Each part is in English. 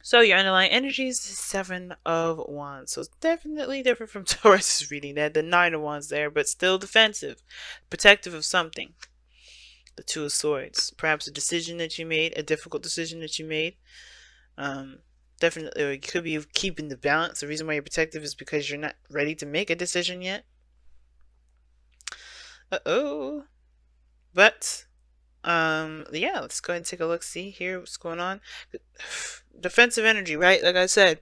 So your underlying energy is the Seven of Wands. So it's definitely different from Taurus's reading. They had the Nine of Wands there, but still defensive, protective of something. The Two of Swords. Perhaps a decision that you made, a difficult decision that you made. Um, Definitely, or it could be keeping the balance. The reason why you're protective is because you're not ready to make a decision yet. Uh-oh. But yeah, let's go ahead and take a look, see here what's going on. Defensive energy, right? Like I said,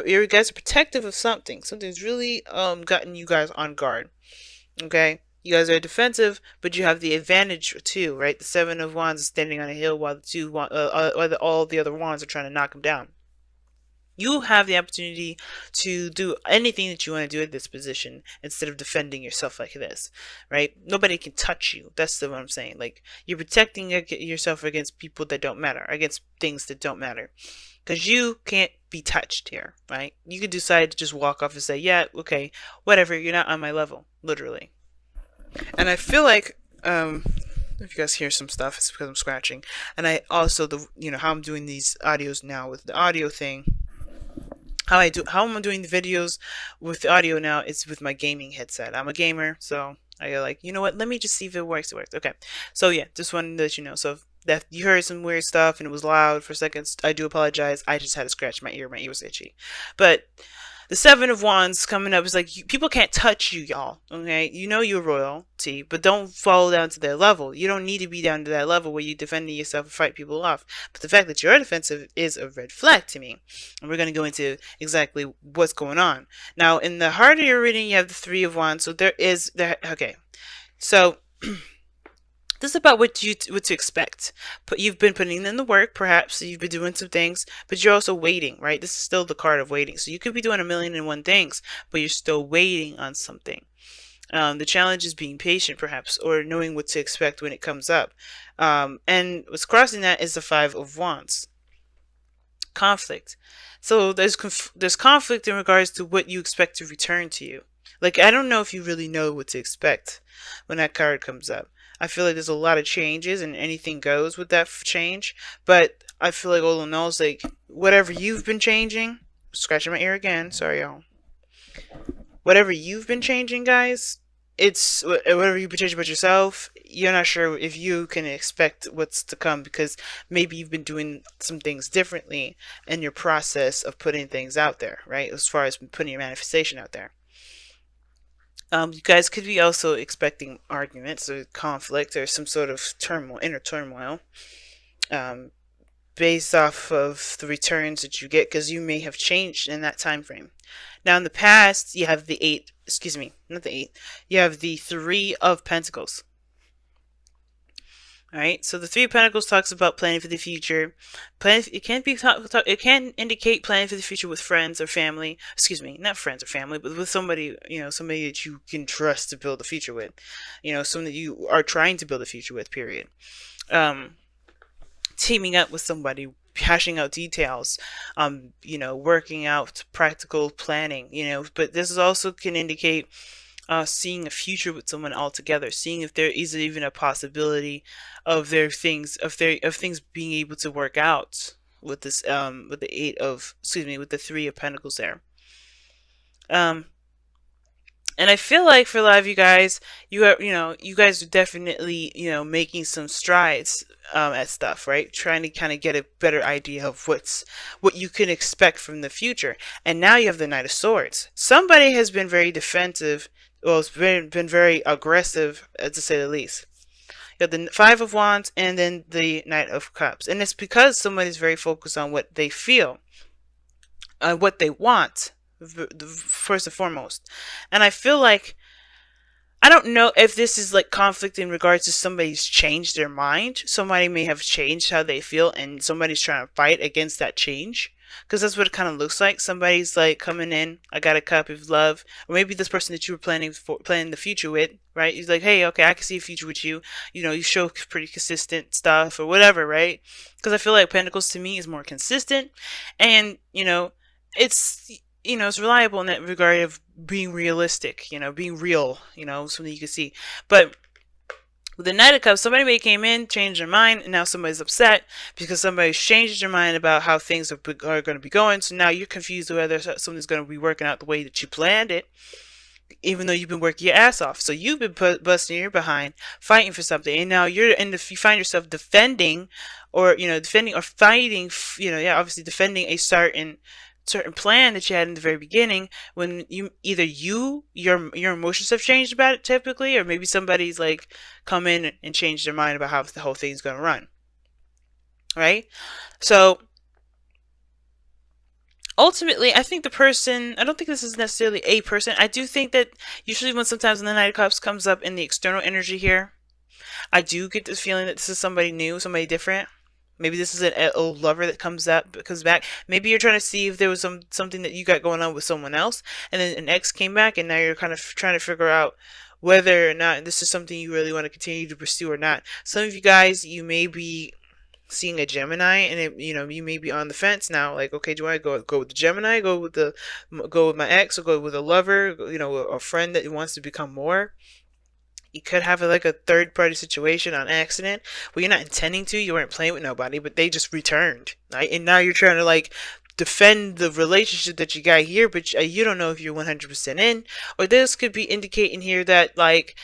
you guys are protective of something. Something's really gotten you guys on guard. Okay, you guys are defensive, but you have the advantage too, right? The Seven of Wands is standing on a hill while all the other wands are trying to knock him down. You have the opportunity to do anything that you want to do at this position instead of defending yourself like this, right? Nobody can touch you. That's what I'm saying. Like, you're protecting yourself against people that don't matter, against things that don't matter. Because you can't be touched here, right? You could decide to just walk off and say, yeah, okay, whatever, you're not on my level, literally. And I feel like, if you guys hear some stuff, it's because I'm scratching. And I also, how I'm doing these audios now with the audio thing, how I'm doing the videos with the audio now is with my gaming headset. I'm a gamer, so I go like, you know what, let me just see if it works. It works. Okay. So yeah, just wanted to let you know. So if that you heard some weird stuff and it was loud for seconds, I do apologize. I just had to scratch my ear. My ear was itchy. But the Seven of Wands coming up is like, people can't touch you, y'all. Okay, you know you're royalty, but don't fall down to their level. You don't need to be down to that level where you're defending yourself and fight people off. But the fact that you're defensive is a red flag to me, and we're going to go into exactly what's going on now. In the heart of your reading, you have the Three of Wands, so there is that. Okay, so this is about what to expect. But you've been putting in the work, perhaps you've been doing some things, but you're also waiting, right? This is still the card of waiting. So you could be doing a million and one things, but you're still waiting on something. The challenge is being patient, perhaps, or knowing what to expect when it comes up. And what's crossing that is the Five of Wands. Conflict. So there's conflict in regards to what you expect to return to you. Like, I don't know if you really know what to expect when that card comes up. I feel like there's a lot of changes and anything goes with that change. But I feel like Olo knows, like, whatever you've been changing, scratching my ear again, sorry y'all. Whatever you've been changing, guys, it's whatever you've been changing about yourself, you're not sure if you can expect what's to come because maybe you've been doing some things differently in your process of putting things out there, right? As far as putting your manifestation out there. You guys could be also expecting arguments or conflict or some sort of turmoil, inner turmoil, um, based off of the returns that you get because you may have changed in that time frame. Now, in the past, you have the eight, excuse me, not the eight, you have the Three of Pentacles. All right, so the Three of Pentacles talks about planning for the future. It can be it can indicate planning for the future with friends or family. Excuse me, not friends or family, but with somebody, somebody that you can trust to build a future with. Someone that you are trying to build a future with. Period. Teaming up with somebody, hashing out details, working out practical planning. But this is also can indicate seeing a future with someone altogether, seeing if there is even a possibility of things being able to work out with this with the Three of Pentacles there. And I feel like for a lot of you guys, you guys are definitely, making some strides at stuff, right? Trying to kind of get a better idea of what you can expect from the future. And now you have the Knight of Swords. Somebody has been very defensive. Well, it's been very aggressive, to say the least. You have the Five of Wands and then the Knight of Cups. And it's because somebody's very focused on what they feel, what they want, first and foremost. And I feel like, I don't know if this is like conflict in regards to somebody's changed their mind. Somebody may have changed how they feel and somebody's trying to fight against that change. Because that's what it kind of looks like. Somebody's like coming in, I got a cup of love. Or maybe this person that you were planning the future with, right? He's like, hey, okay, I can see a future with you. You show pretty consistent stuff or whatever, right? Because I feel like Pentacles to me is more consistent. And, it's reliable in that regard of being realistic, being real, something you can see. But With the Knight of Cups, somebody may came in, changed their mind, and now somebody's upset because somebody's changed their mind about how things are going to be going. So now you're confused whether something's going to be working out the way that you planned it, even though you've been working your ass off. So you've been busting your behind, fighting for something, and now you find yourself defending, or defending or fighting, obviously defending a certain plan that you had in the very beginning, when your emotions have changed about it typically, or maybe somebody's like come in and changed their mind about how the whole thing's going to run, right? So ultimately, I think I don't think this is necessarily a person. I do think that usually sometimes when the Knight of Cups comes up in the external energy here, I do get this feeling that this is somebody new, somebody different. Maybe this is an old lover that comes back. Maybe you're trying to see if there was something that you got going on with someone else, and then an ex came back, and now you're kind of trying to figure out whether or not this is something you really want to continue to pursue or not. Some of you guys, you may be seeing a Gemini, and you may be on the fence now, like, okay, do I go with the Gemini, go with my ex, or go with a lover, a friend that wants to become more? You could have like a third party situation on accident where you're not intending to, you weren't playing with nobody, but they just returned, right? And now you're trying to like defend the relationship that you got here, but you don't know if you're 100% in. Or this could be indicating here that, like,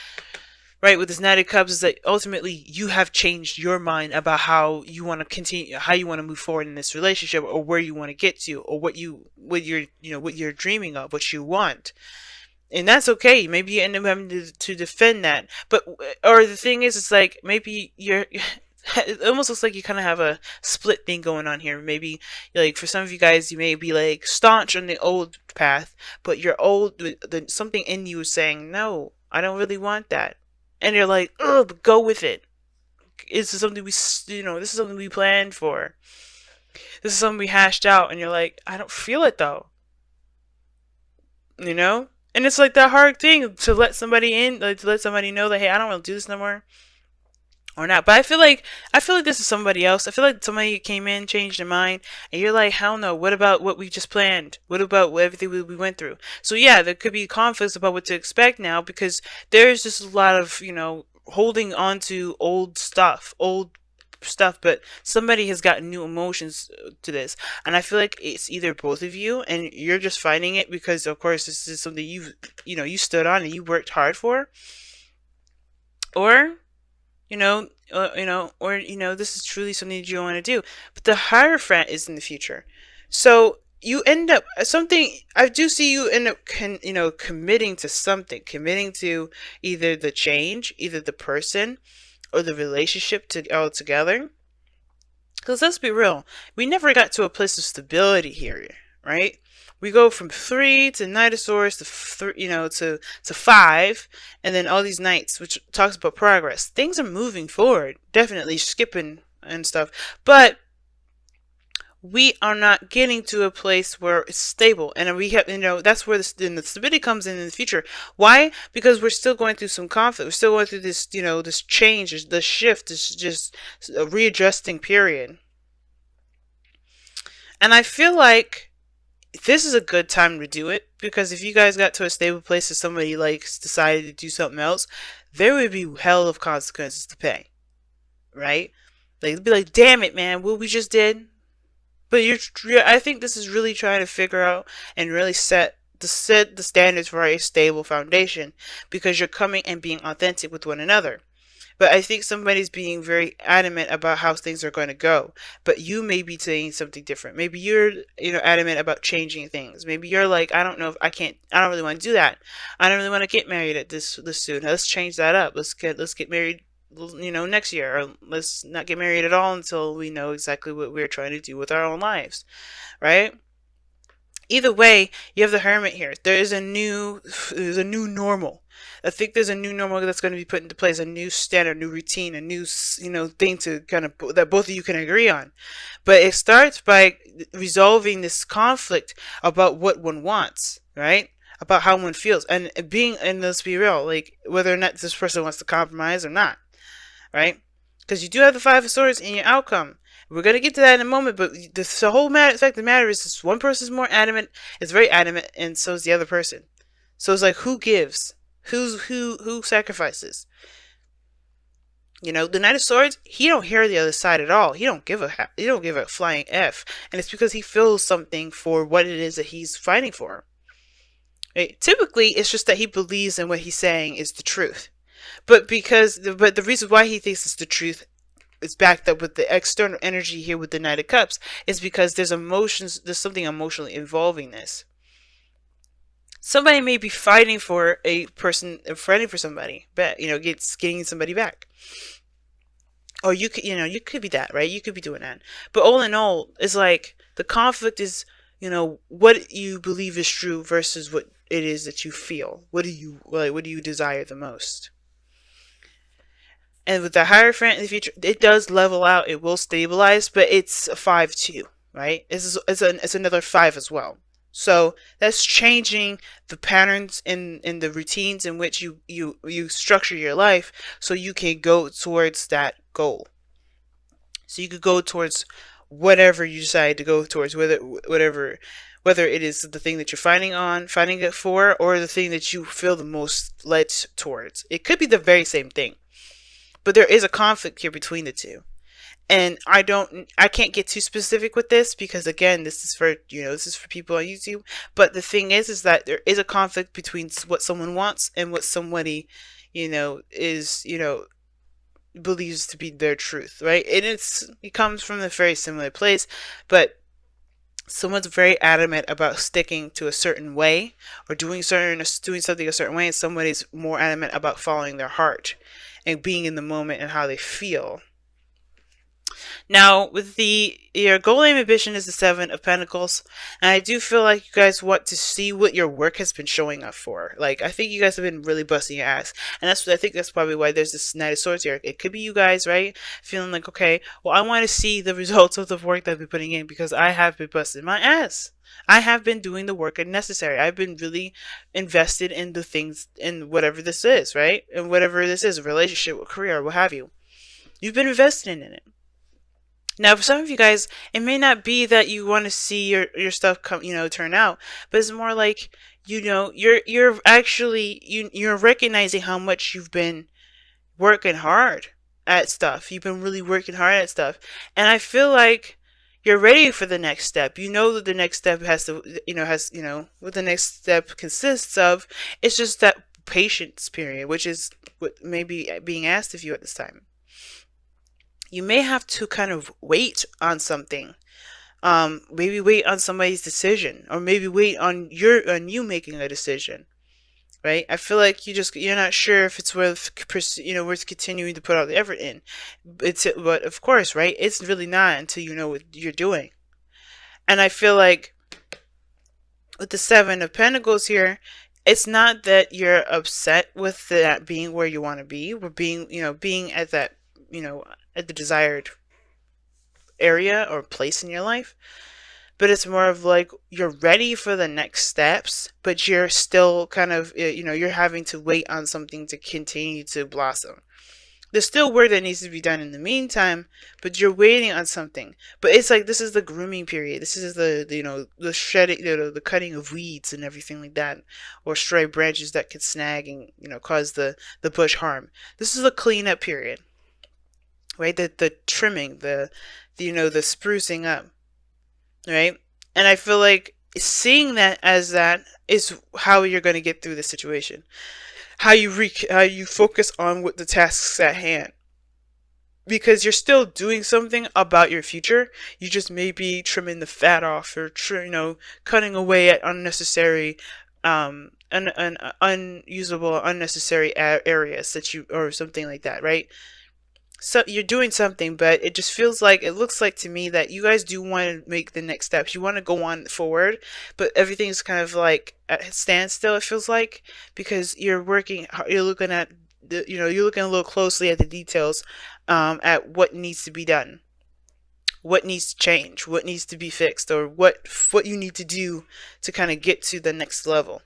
right, with this Knight of Cups, is that ultimately you have changed your mind about how you want to continue, how you want to move forward in this relationship, or where you want to get to, or what you're dreaming of, what you want. And that's okay. Maybe you end up having to defend that. Or the thing is, it's like, maybe it almost looks like you kind of have a split thing going on here. Maybe, like, for some of you guys, you may be like staunch on the old path, but something in you is saying, no, I don't really want that. And you're like, ugh, go with it. This is something this is something we planned for. This is something we hashed out. And you're like, I don't feel it though. And it's like that hard thing to let somebody in, like to let somebody know that, hey, I don't want to do this no more, or not. But I feel like this is somebody else. I feel like somebody came in, changed their mind, and you're like, hell no. What about what we just planned? What about everything we went through? So yeah, there could be conflicts about what to expect now, because there's just a lot of holding on to old stuff, but somebody has gotten new emotions to this, and I feel like it's either both of you, and you're just finding it because, of course, this is something you stood on and you worked hard for, or this is truly something that you want to do. But the Hierophant is in the future, so you end up I do see you end up committing to something, committing to either the change, either the person, or the relationship all together. Because let's be real, we never got to a place of stability here, right? We go from 3 to Knight of Swords to 5, and then all these Knights, which talks about progress. Things are moving forward, definitely skipping and stuff, but we are not getting to a place where it's stable, and we have, that's where the stability comes in the future. Why? Because we're still going through some conflict. We're still going through this, this change, this shift, this just a readjusting period. And I feel like this is a good time to do it, because if you guys got to a stable place and somebody decided to do something else, there would be hell of consequences to pay, right? They'd be like, damn it, man, what we just did. But I think this is really trying to figure out and really set the standards for a stable foundation, because you're coming and being authentic with one another. But I think somebody's being very adamant about how things are going to go. But you may be saying something different. Maybe you're, adamant about changing things. Maybe you're like, I don't know if I don't really want to do that. I don't really want to get married at this soon. Let's change that up. Let's get married, next year, or let's not get married at all until we know exactly what we're trying to do with our own lives, right? Either way, you have the Hermit here. There's a new normal. I think there's a new normal that's going to be put into place, a new standard, new routine, a new, thing to kind of, that both of you can agree on. But it starts by resolving this conflict about what one wants, right? About how one feels, and let's be real, like, whether or not this person wants to compromise or not, right? Because you do have the Five of Swords in your outcome. We're going to get to that in a moment, but the whole fact of the matter is this one person is more adamant, is very adamant, and so is the other person. So it's like, who gives? Who sacrifices? You know, the Knight of Swords, he don't hear the other side at all. He don't give a flying F. And it's because he feels something for what it is that he's fighting for. Right? Typically, it's just that he believes in what he's saying is the truth. But the reason why he thinks it's the truth is backed up with the external energy here with the Knight of Cups is because there's something emotionally involving this. Somebody may be fighting for a person, fighting for somebody, but getting somebody back. Or you could be that, right? You could be doing that. But all in all, it's like the conflict is, what you believe is true versus what it is that you feel. What do you desire the most? And with the Hierophant in the future, it does level out. It will stabilize, but it's a 5-2, right? It's another 5 as well. So that's changing the patterns in the routines in which you structure your life, so you can go towards that goal. So you could go towards whatever you decide to go towards, whether it is the thing that you're fighting it for, or the thing that you feel the most led towards. It could be the very same thing, but there is a conflict here between the two. And I can't get too specific with this because again, this is for people on YouTube. But the thing is that there is a conflict between what someone wants and what somebody, is, believes to be their truth, right? And it comes from a very similar place, but someone's very adamant about sticking to a certain way or doing something a certain way, and somebody's more adamant about following their heart and being in the moment and how they feel. Now, with your goal, aim, ambition is the 7 of Pentacles, and I do feel like you guys want to see what your work has been showing up for. Like, I think you guys have been really busting your ass, and I think that's probably why there's this Knight of Swords here. It could be you guys, right? Feeling like, okay, well, I want to see the results of the work that I've been putting in because I have been busting my ass. I have been doing the work necessary. I've been really invested in the things, in whatever this is, right? And whatever this is, a relationship, a career, what have you. You've been invested in it. Now, for some of you guys, it may not be that you want to see your stuff turn out, but it's more like, you're actually, you're recognizing how much you've been working hard at stuff. You've been really working hard at stuff. And I feel like you're ready for the next step. You know that the next step what the next step consists of. It's just that patience period, which is what may be being asked of you at this time. You may have to kind of wait on something. Maybe wait on somebody's decision, or maybe wait on you making a decision. Right? I feel like you're not sure if it's worth continuing to put all the effort in. But of course, right? It's really not until you know what you're doing. And I feel like with the 7 of Pentacles here, it's not that you're upset with that being where you want to be, or being at that, at the desired area or place in your life, but it's more of like you're ready for the next steps, but you're still kind of, you're having to wait on something to continue to blossom. There's still work that needs to be done in the meantime, but you're waiting on something. But it's like, this is the grooming period. This is the shedding, the cutting of weeds and everything like that, or stray branches that could snag and cause the bush harm. This is the cleanup period. Right, the trimming, the sprucing up, right? And I feel like seeing that as that is how you're going to get through the situation. How you focus on what the tasks at hand, because you're still doing something about your future. You just may be trimming the fat off, or cutting away at unnecessary, unusable, unnecessary areas or something like that, right? So you're doing something, but it looks like to me that you guys do want to make the next steps. You want to go on forward, but everything's kind of like at a standstill, it feels like, because you're looking at you're looking a little closely at the details, at what needs to be done, what needs to change, what needs to be fixed, or what you need to do to kind of get to the next level.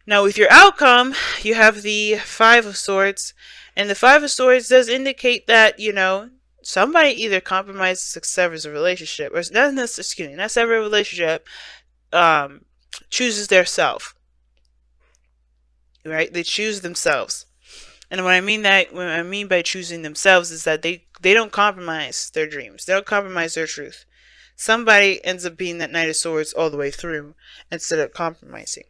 Now, with your outcome, you have the 5 of Swords, and the 5 of Swords does indicate that, somebody either compromises or severs a relationship, or not sever a relationship, chooses their self, right? They choose themselves. And what I mean by choosing themselves is that they don't compromise their dreams. They don't compromise their truth. Somebody ends up being that Knight of Swords all the way through instead of compromising.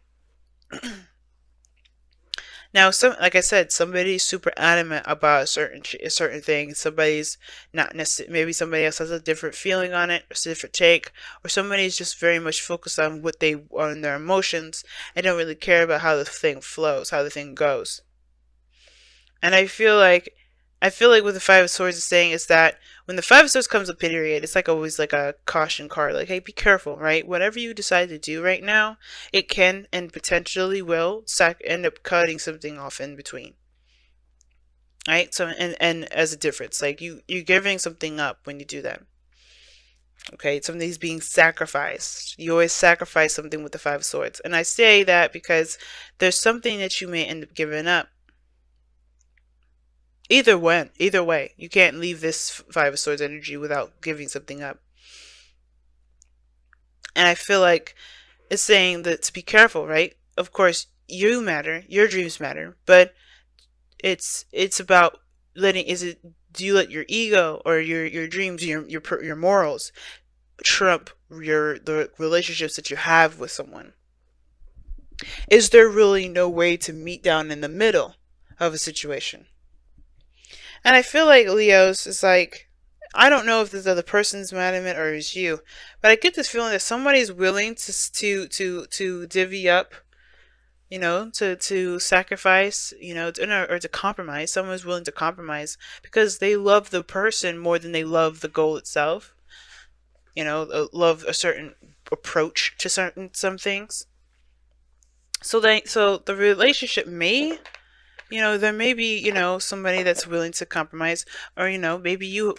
Now, like I said, somebody's super adamant about a certain thing. Somebody's not necessarily. Maybe somebody else has a different feeling on it, or a different take, or somebody's just very much focused on on their emotions, and don't really care about how the thing flows, how the thing goes. And I feel like what the Five of Swords is saying is that when the Five of Swords comes up, period, it's like always like a caution card. Like, hey, be careful, right? Whatever you decide to do right now, it can and potentially will end up cutting something off in between. Right? So, and as a difference, like you're giving something up when you do that. Okay, something's being sacrificed. You always sacrifice something with the Five of Swords. And I say that because there's something that you may end up giving up. Either way, you can't leave this Five of Swords energy without giving something up. And I feel like it's saying that to be careful, right? Of course, you matter, your dreams matter, but it's about do you let your ego or your dreams, your morals trump the relationships that you have with someone? Is there really no way to meet down in the middle of a situation? And I feel like Leo's is like, I don't know if this other person's mad at it or it's you, but I get this feeling that somebody's willing to divvy up, to sacrifice, or to compromise. Someone's willing to compromise because they love the person more than they love the goal itself. Love a certain approach to some things. So the relationship may, there may be, somebody that's willing to compromise, or, maybe you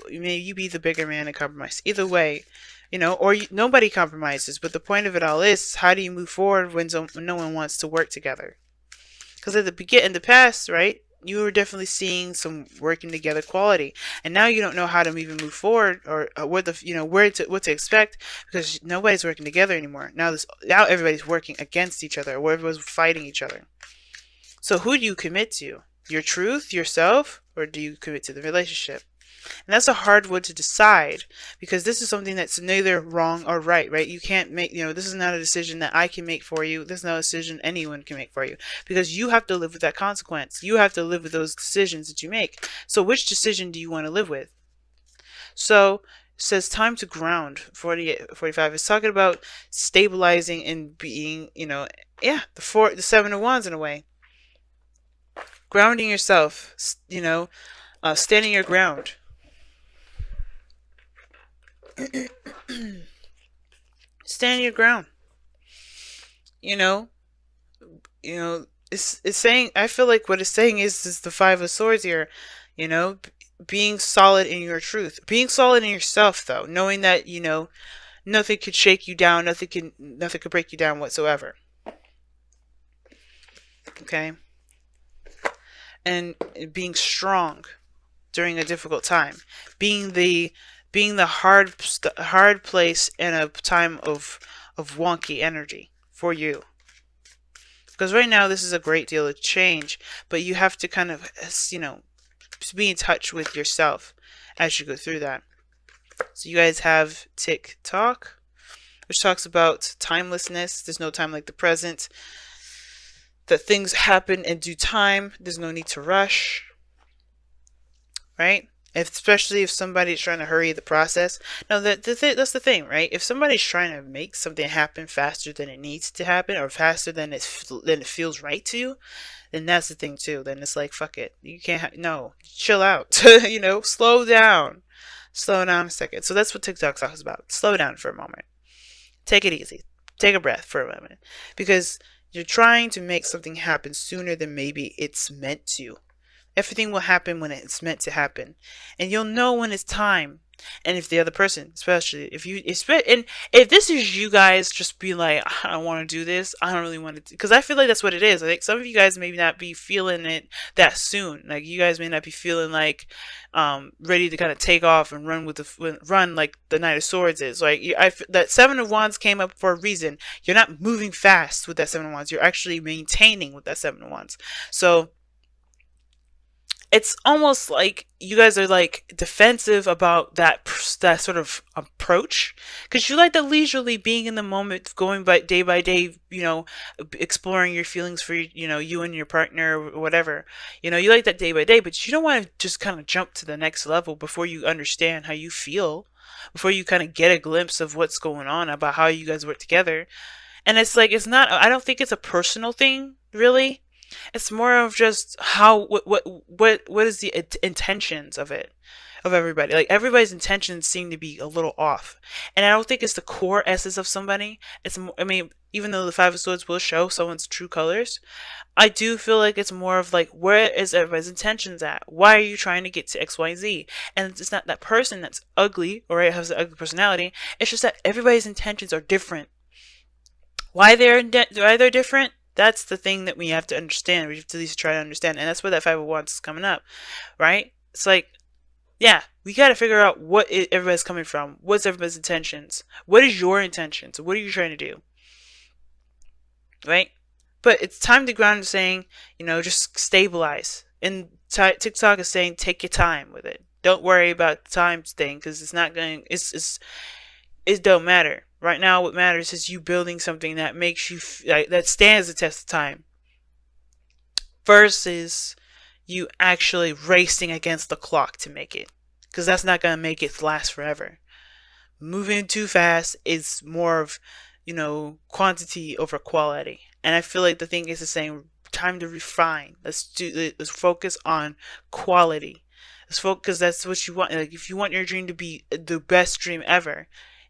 be the bigger man and compromise. Either way, or nobody compromises. But the point of it all is, how do you move forward when no one wants to work together? Because in the past, right, you were definitely seeing some working together quality, and now you don't know how to even move forward, or what to expect, because nobody's working together anymore. Now everybody's working against each other, or everyone's fighting each other. So who do you commit to? Your truth, yourself, or do you commit to the relationship? And that's a hard one to decide, because this is something that's neither wrong or right? You can't make, this is not a decision that I can make for you. This is not a decision anyone can make for you, because you have to live with that consequence. You have to live with those decisions that you make. So which decision do you want to live with? So it says time to ground. 45 is talking about stabilizing and being, the Seven of Wands in a way. Grounding yourself, standing your ground. Stand your ground. It's saying, I feel like what it's saying is the Five of Swords here, being solid in your truth, being solid in yourself, though, knowing that, nothing could shake you down, nothing could break you down whatsoever. Okay? And being strong during a difficult time, being the hard place in a time of wonky energy for you. Because right now this is a great deal of change, but you have to kind of, be in touch with yourself as you go through that. So you guys have Tick Talk, which talks about timelessness. There's no time like the present. That things happen in due time. There's no need to rush. Right? Especially if somebody's trying to hurry the process. Now, that's the thing, right? If somebody's trying to make something happen faster than it needs to happen, or faster than it feels right to you, then that's the thing too. Then it's like, fuck it. You can't, no, chill out. Slow down. Slow down a second. So that's what TikTok talks about. Slow down for a moment. Take it easy. Take a breath for a moment. Because you're trying to make something happen sooner than maybe it's meant to. Everything will happen when it's meant to happen. And you'll know when it's time. And if the other person, especially if this is you guys just be like, I don't want to do this, I don't really want to, because I feel like that's what it is. I think some of you guys may not be feeling it that soon. Like, you guys may not be feeling like ready to kind of take off and run like the Knight of Swords is. Like, that Seven of Wands came up for a reason. You're not moving fast with that Seven of Wands. You're actually maintaining with that Seven of Wands. So it's almost like you guys are like defensive about that sort of approach, because you like the leisurely being in the moment, going by day, exploring your feelings for you and your partner or whatever. You like that day by day, but you don't want to just kind of jump to the next level before you understand how you feel, before you kind of get a glimpse of what's going on about how you guys work together. And it's like, it's not, I don't think it's a personal thing, really. It's more of just how, what is the intentions of it, of everybody. Like, everybody's intentions seem to be a little off. And I don't think it's the core essence of somebody. It's more, I mean, even though the Five of Swords will show someone's true colors, I do feel like it's more of like, where is everybody's intentions at? Why are you trying to get to X, Y, and Z? And it's not that person that's ugly or has an ugly personality. It's just that everybody's intentions are different. Why they're different? That's the thing that we have to understand. We have to at least try to understand, and that's where that 501 is coming up, right? It's like, yeah, we got to figure out everybody's coming from. What's everybody's intentions? What is your intentions? What are you trying to do, right? But it's time to ground, saying, just stabilize. And TikTok is saying, take your time with it. Don't worry about the time thing, because it's not going. It don't matter. Right now, what matters is you building something that makes you that stands the test of time, versus you actually racing against the clock to make it, because that's not gonna make it last forever. Moving too fast is more of, quantity over quality, and I feel like the thing is the same. Time to refine. Let's focus on quality. Let's focus, because that's what you want. Like, if you want your dream to be the best dream ever,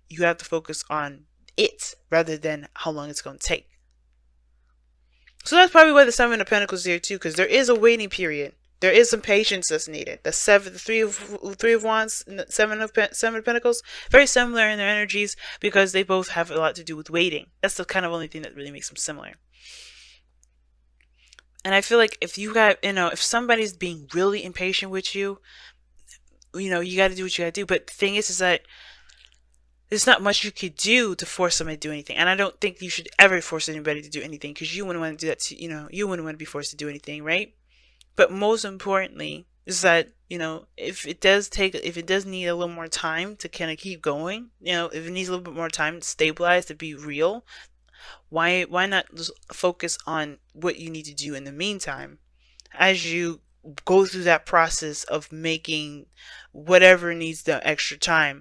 you have to focus on it rather than how long it's going to take. So that's probably why the Seven of Pentacles is here too, because there is a waiting period. There is some patience that's needed. The Three of Wands, and the Seven of Pentacles, very similar in their energies, because they both have a lot to do with waiting. That's the kind of only thing that really makes them similar. And I feel like if you got, if somebody's being really impatient with you, you got to do what you got to do. But the thing is that there's not much you could do to force somebody to do anything. And I don't think you should ever force anybody to do anything, because you wouldn't want to do that you wouldn't want to be forced to do anything, right? But most importantly is that, if it does need a little more time to kind of keep going, if it needs a little bit more time to stabilize, to be real, why not just focus on what you need to do in the meantime, as you go through that process of making whatever needs the extra time